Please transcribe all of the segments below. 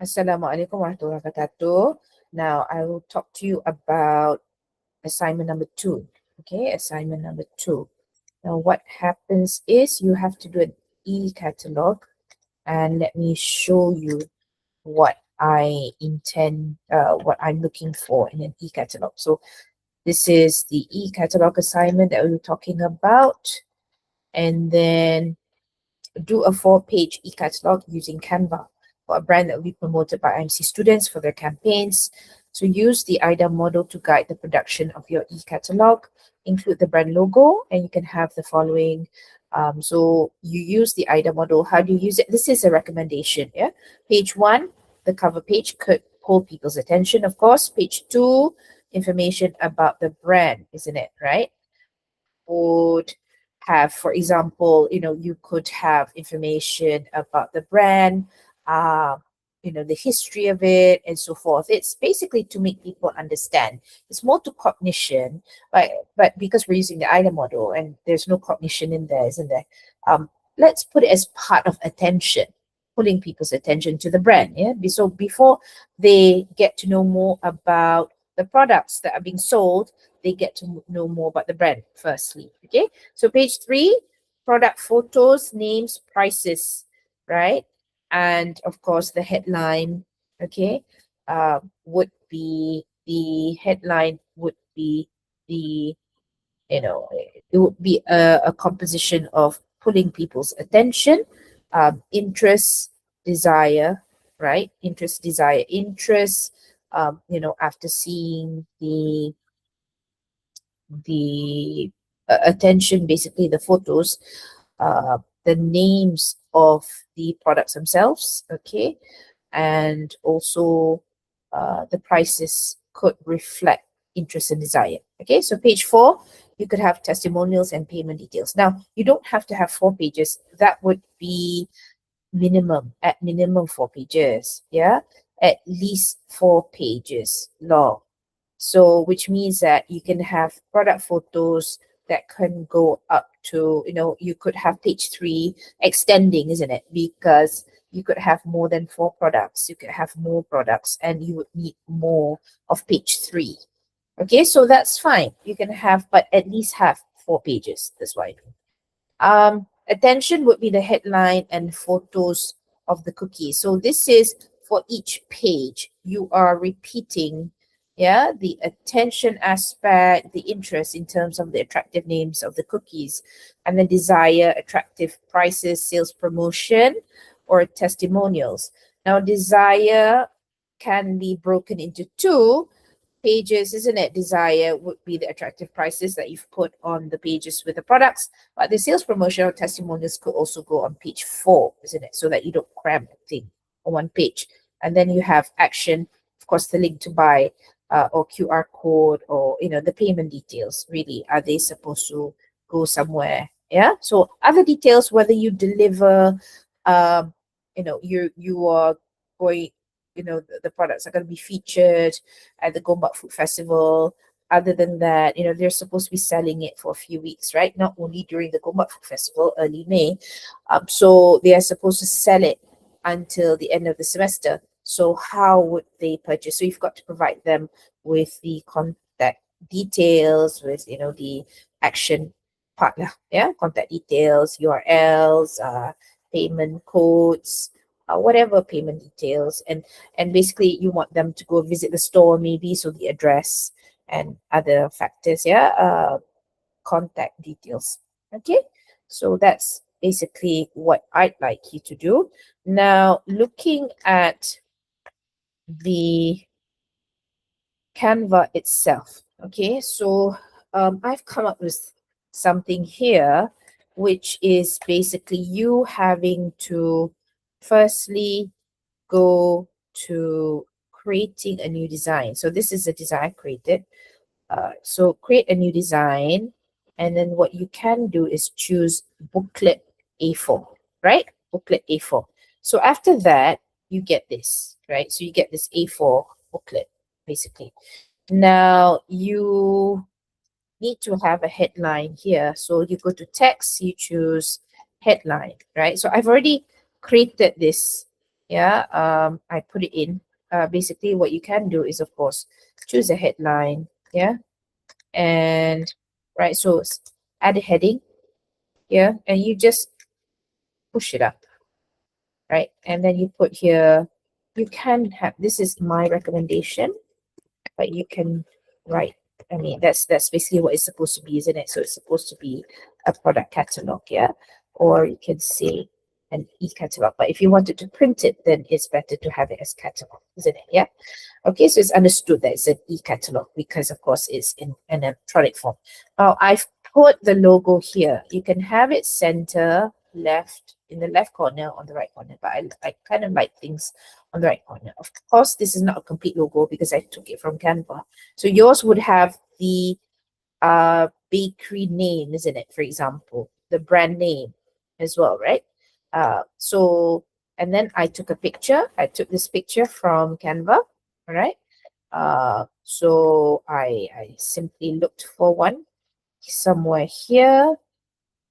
Assalamualaikum warahmatullahi wabarakatuh. Now, I will talk to you about assignment number 2. Okay, assignment number 2. Now, what happens is you have to do an e-catalog, and let me show you what I intend, what I'm looking for in an e-catalog. So, this is the e-catalog assignment that we were talking about, and then do a 4-page e-catalog using Canva for a brand that will be promoted by IMC students for their campaigns. So use the IDA model to guide the production of your e-catalog. Include the brand logo, and you can have the following. So you use the IDA model. How do you use it? This is a recommendation. Yeah. Page 1, the cover page could pull people's attention, of course. Page 2, information about the brand, isn't it? Right? Would have, for example, you could have information about the brand, uh, the history of it, and so forth. It's basically to make people understand. It's more to cognition, but because we're using the IDA model and there's no cognition in there, isn't there? Let's put it as part of attention, pulling people's attention to the brand. Yeah. So before they get to know more about the products that are being sold, they get to know more about the brand firstly. Okay, so page 3, product photos, names, prices, right? And of course the headline. Okay, would be the headline would be the it would be a composition of pulling people's attention, interest, desire, right? Interest, desire, interest. After seeing the attention, basically the photos, the names of the products themselves, okay, and also the prices could reflect interest and desire. Okay, so page 4, you could have testimonials and payment details. Now, you don't have to have 4 pages. That would be at minimum 4 pages. Yeah, at least 4 pages long. So, which means that you can have product photos that can go up to, you could have page 3 extending, isn't it? Because you could have more than 4 products, you could have more products, and you would need more of page 3. Okay, so that's fine. You can have, but at least have 4 pages. That's what I mean. Attention would be the headline and photos of the cookie. So this is for each page. You are repeating, yeah, the attention aspect, the interest in terms of the attractive names of the cookies, and the desire, attractive prices, sales promotion, or testimonials. Now, desire can be broken into 2 pages, isn't it? Desire would be the attractive prices that you've put on the pages with the products, but the sales promotion or testimonials could also go on page 4, isn't it? So that you don't cram everything on one page. And then you have action, of course, the link to buy, or QR code, or the payment details. Really, are they supposed to go somewhere? Yeah. So other details, whether you deliver, you are going, the products are going to be featured at the Gombak Food Festival. Other than that, they're supposed to be selling it for a few weeks, right? Not only during the Gombak Food Festival, early May. So they are supposed to sell it until the end of the semester. So how would they purchase? So you've got to provide them with the contact details, with the action part, yeah, contact details, URLs, payment codes, whatever payment details, and basically you want them to go visit the store, maybe, so the address and other factors, yeah, contact details. Okay, so that's basically what I'd like you to do. Now, looking at the Canva itself, okay, so I've come up with something here, which is basically you having to firstly go to creating a new design. So this is a design created. So create a new design, and then what you can do is choose booklet A4, right? Booklet A4. So after that, you get this, right? So you get this A4 booklet, basically. Now you need to have a headline here. So you go to text, you choose headline, right? So I've already created this Yeah, I put it in. Basically what you can do is, of course, choose a headline. Yeah, and right, so add a heading. Yeah, and you just push it up, right? And then you put here, you can have, this is my recommendation, but you can write, I mean, that's basically what it's supposed to be, isn't it? So it's supposed to be a product catalog, yeah? Or you can say an e-catalog. But if you wanted to print it, then it's better to have it as catalog, isn't it? Yeah. Okay, so it's understood that it's an e-catalog because, of course, it's in an electronic form. Now, I've put the logo here. You can have it center, left, in the left corner, on the right corner, but I kind of like things on the right corner. Of course, this is not a complete logo because I took it from Canva. So yours would have the bakery name, isn't it? For example, the brand name as well, right? So, and then I took a picture. I took this picture from Canva, all right? So I simply looked for one somewhere here,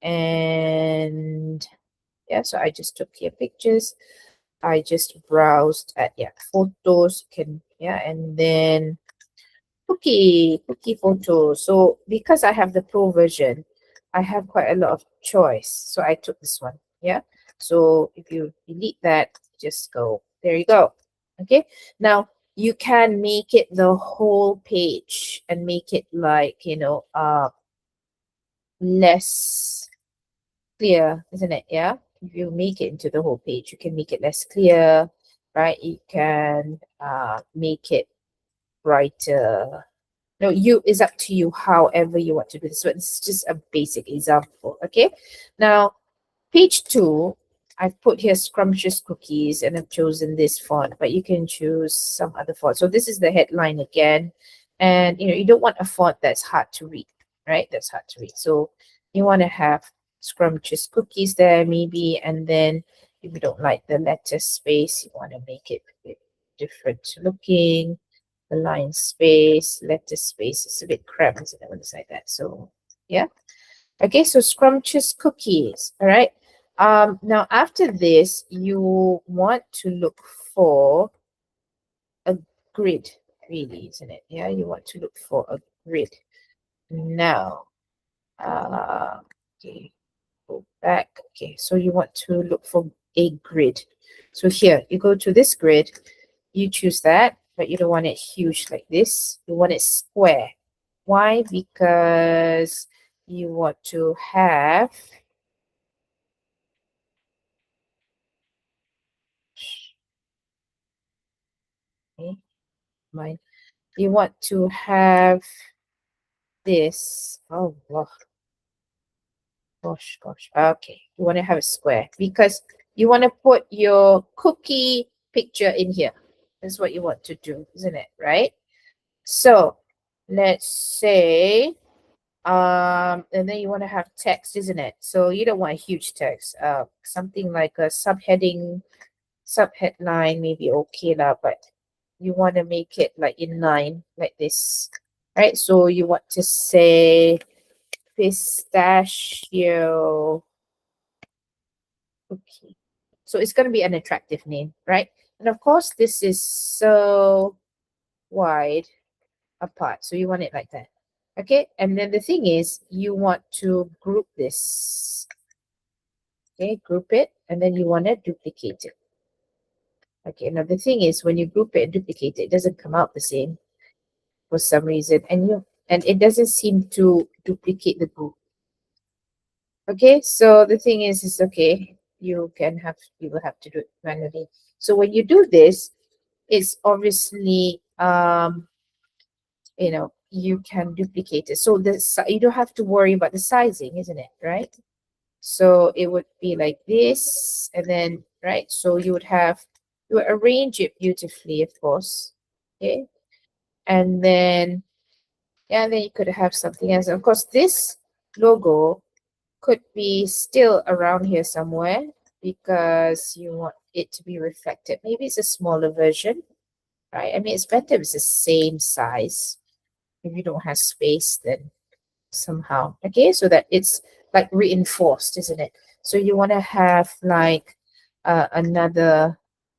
and yeah, so I just took here pictures. I just browsed at, yeah, photos, can, yeah, and then cookie photo. So because I have the pro version, I have quite a lot of choice. So I took this one. Yeah. So if you delete that, just go. There you go. Okay. Now you can make it the whole page and make it like, less clear, isn't it? Yeah. If you make it into the whole page, you can make it less clear, right? You can make it brighter. No, you, is up to you however you want to do this. So it's just a basic example. Okay. Now, page 2, I've put here scrumptious cookies and I've chosen this font, but you can choose some other font. So this is the headline again. And you don't want a font that's hard to read, right? That's hard to read. So you want to have scrumptious cookies there maybe, and then if you don't like the letter space, you want to make it a bit different looking. The line space, letter space is a bit cramped, isn't it, when it's like that? So yeah. Okay, so scrumptious cookies. All right. Now after this, you want to look for a grid, really, isn't it? Yeah, you want to look for a grid. Now, okay, go back. Okay, so you want to look for a grid. So here, you go to this grid, you choose that, but you don't want it huge like this. You want it square. Why? Because you want to have, okay, mine. You want to have this. Oh, gosh. Okay, you want to have a square because you want to put your cookie picture in here. That's what you want to do, isn't it? Right? So let's say, and then you want to have text, isn't it? So you don't want a huge text. Something like a subheadline, maybe okay lah, but you want to make it like in line like this, right? So you want to say pistachio cookie. So it's going to be an attractive name, right? And of course, this is so wide apart. So you want it like that. Okay. And then the thing is, you want to group this. Okay. Group it. And then you want to duplicate it. Okay. Now the thing is, when you group it and duplicate it, it doesn't come out the same for some reason. And it doesn't seem to duplicate the group. Okay. So the thing is okay. You will have to do it manually. So when you do this, it's obviously you can duplicate it. So you don't have to worry about the sizing, isn't it? Right? So it would be like this, and then right. So you would arrange it beautifully, of course. Okay, and then yeah, and then you could have something else. Of course, this logo could be still around here somewhere because you want it to be reflected. Maybe it's a smaller version, right? I mean, it's better if it's the same size. If you don't have space, then somehow, okay, so that it's like reinforced, isn't it? So you want to have like another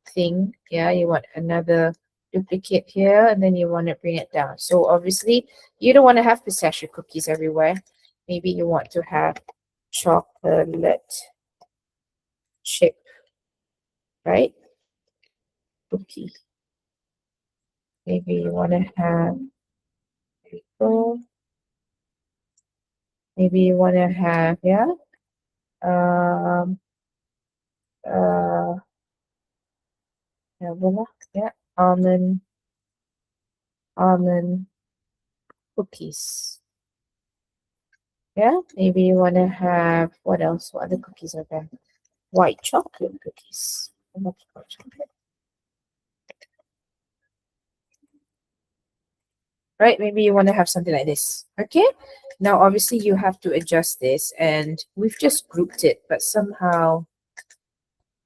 thing. Yeah, you want another duplicate here, and then you want to bring it down. So obviously, you don't want to have pistachio cookies everywhere. Maybe you want to have chocolate chip, right? Cookie. Maybe you want to have, there we go. Maybe you want to have, yeah, um, uh, yeah, voila, yeah, almond cookies. Yeah, maybe you want to have, what else? What other cookies are there? White chocolate cookies. I love white chocolate. Right? Maybe you want to have something like this. Okay. Now, obviously, you have to adjust this, and we've just grouped it, but somehow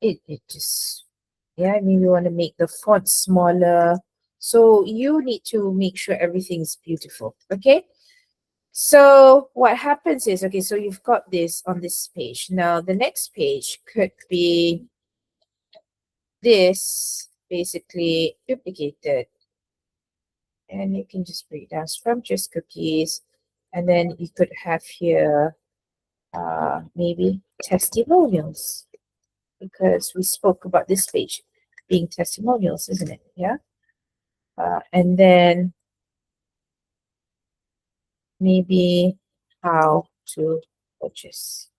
it just, yeah, maybe you want to make the font smaller. So you need to make sure everything's beautiful. Okay. So what happens is, okay, so you've got this on this page. Now, the next page could be this basically duplicated, and you can just break down scrumptious cookies, and then you could have here maybe testimonials, because we spoke about this page being testimonials, isn't it? Yeah. And then maybe how to purchase,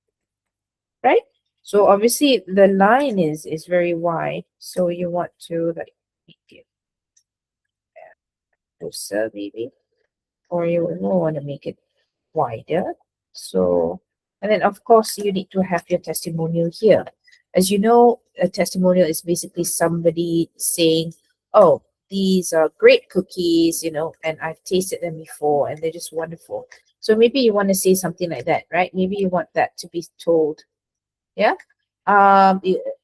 right? So obviously the line is very wide, so you want to like make it closer maybe, or you will want to make it wider. So, and then of course you need to have your testimonial here. As you know, a testimonial is basically somebody saying, oh, these are great cookies, you know, and I've tasted them before and they're just wonderful. So maybe you want to say something like that, right? Maybe you want that to be told. Yeah.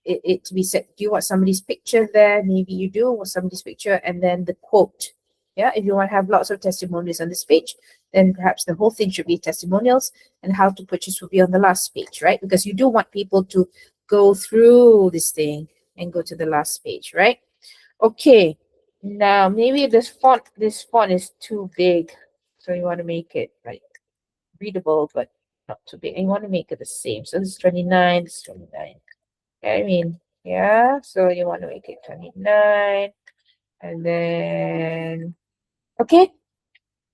It to be said, do you want somebody's picture there? Maybe you do want somebody's picture, and then the quote. Yeah, if you want to have lots of testimonials on this page, then perhaps the whole thing should be testimonials, and how to purchase will be on the last page, right? Because you do want people to go through this thing and go to the last page, right? Okay. Now maybe this font is too big, so you want to make it like readable but not too big. And you want to make it the same. So this is 29, this is 29. I mean, yeah, so you want to make it 29, and then, okay,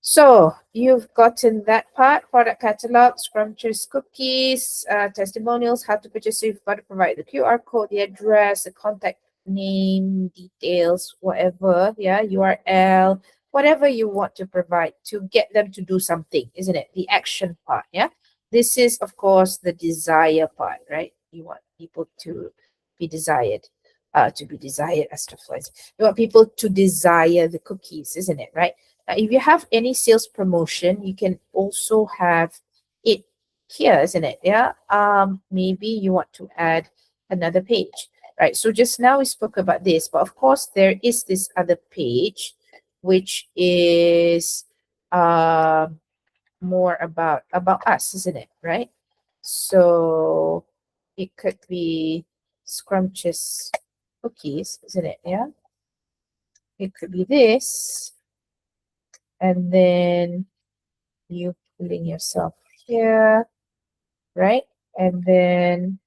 so you've gotten that part, product catalog, scrumptious cookies, testimonials, how to purchase. So you've got to provide the QR code, the address, the contact name, details, whatever, yeah, URL, whatever you want to provide to get them to do something, isn't it? The action part, yeah. This is, of course, the desire part, right? You want people to be desired as the first. You want people to desire the cookies, isn't it, right? If you have any sales promotion, you can also have it here, isn't it? Yeah. Maybe you want to add another page, right? So just now we spoke about this, but of course there is this other page, which is more about us, isn't it? Right? So it could be scrumptious cookies, isn't it? Yeah. It could be this, and then you pulling yourself here, right? And then,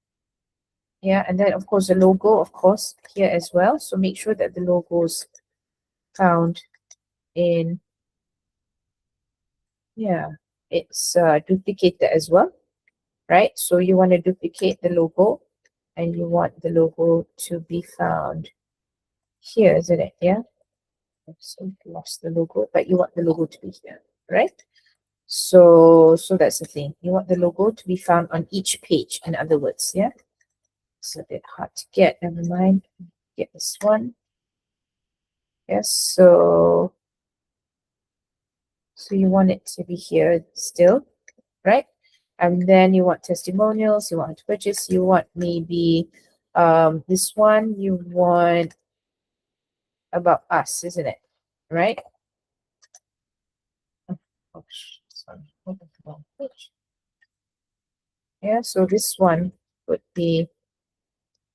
yeah, and then of course the logo, of course, here as well. So make sure that the logo is found in, yeah, it's duplicated as well, right? So you want to duplicate the logo, and you want the logo to be found here, isn't it? Yeah. So you lost the logo, but you want the logo to be here, right? So that's the thing. You want the logo to be found on each page, in other words, yeah. It's a bit hard to get. Never mind. Get this one. Yes. So you want it to be here still, right? And then you want testimonials. You want to purchase. You want maybe this one. You want about us, isn't it? Right? Oh, sorry. Open the wrong page. Yeah. So this one would be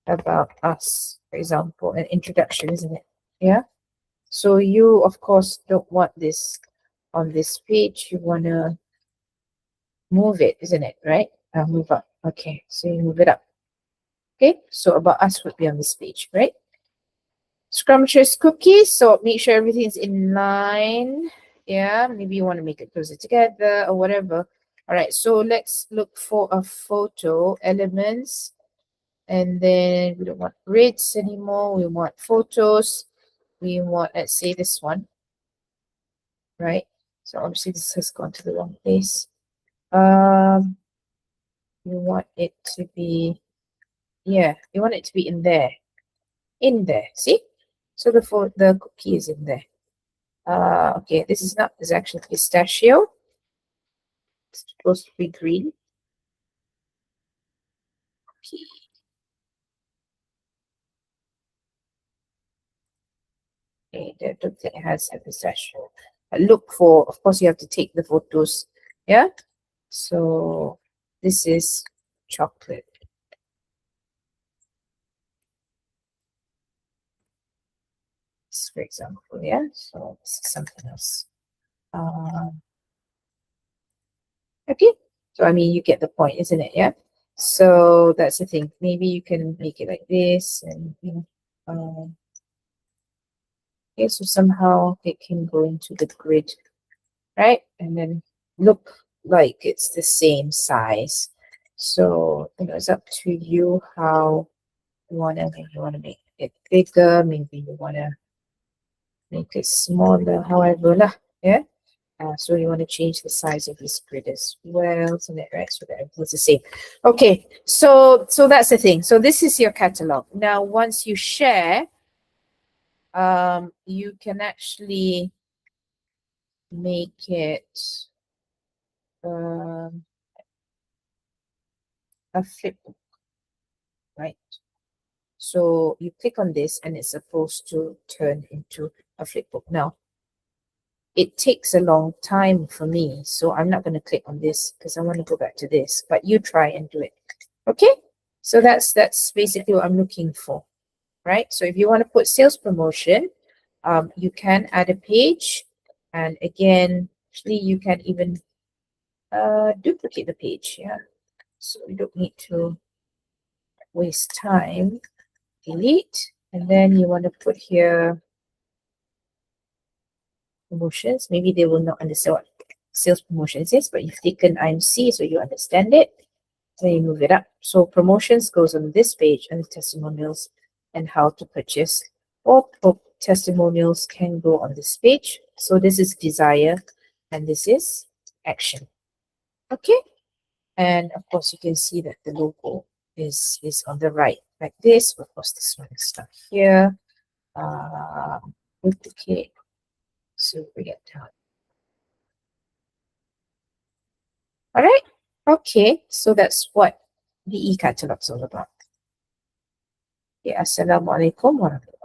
about us. example, an introduction, isn't it? Yeah. So you, of course, don't want this on this page. You want to move it, isn't it? Right? Move up. Okay. So you move it up. Okay. So about us would be on this page, right? Scrumptious cookies. So make sure everything's in line. Yeah. Maybe you want to make it closer together or whatever. All right. So let's look for a photo elements. And then we don't want grids anymore. We want photos. We want, let's say, this one, right? So obviously this has gone to the wrong place. You want it to be, yeah, you want it to be in there. In there, see? So the cookie is in there. Okay, this is not, this is actually pistachio. It's supposed to be green. Okay. Okay, that looks like it has a pistachio. Look for, of course, you have to take the photos. Yeah. So this is chocolate. For example, yeah. So this is something else. Okay. So I mean, you get the point, isn't it? Yeah. So that's the thing. Maybe you can make it like this, and you know, okay. So somehow it can go into the grid, right? And then look like it's the same size. So you know, it's up to you how you wanna. Maybe you wanna make it bigger. Maybe you wanna make it smaller. However, lah, yeah. So you want to change the size of this grid as well, isn't it? Right, so that everything's the same. Okay, so that's the thing. So this is your catalog. Now, once you share, you can actually make it a flipbook, right? So you click on this, and it's supposed to turn into a flipbook. Now, it takes a long time for me, so I'm not going to click on this because I want to go back to this, but you try and do it. Okay, so that's basically what I'm looking for, right? So if you want to put sales promotion, you can add a page, and again, actually you can even duplicate the page. Yeah, so you don't need to waste time. Delete, and then you want to put here promotions. Maybe they will not understand what sales promotions is, but you've taken IMC, so you understand it. Then you move it up. So promotions goes on this page, and the testimonials and how to purchase. All testimonials can go on this page. So this is desire, and this is action. Okay. And of course, you can see that the logo is on the right, like this. Of course, this one is stuck here. Duplicate. So bring it down. All right. Okay. So that's what the e-catalog is all about. Okay. Assalamualaikum warahmatullahi wabarakatuh.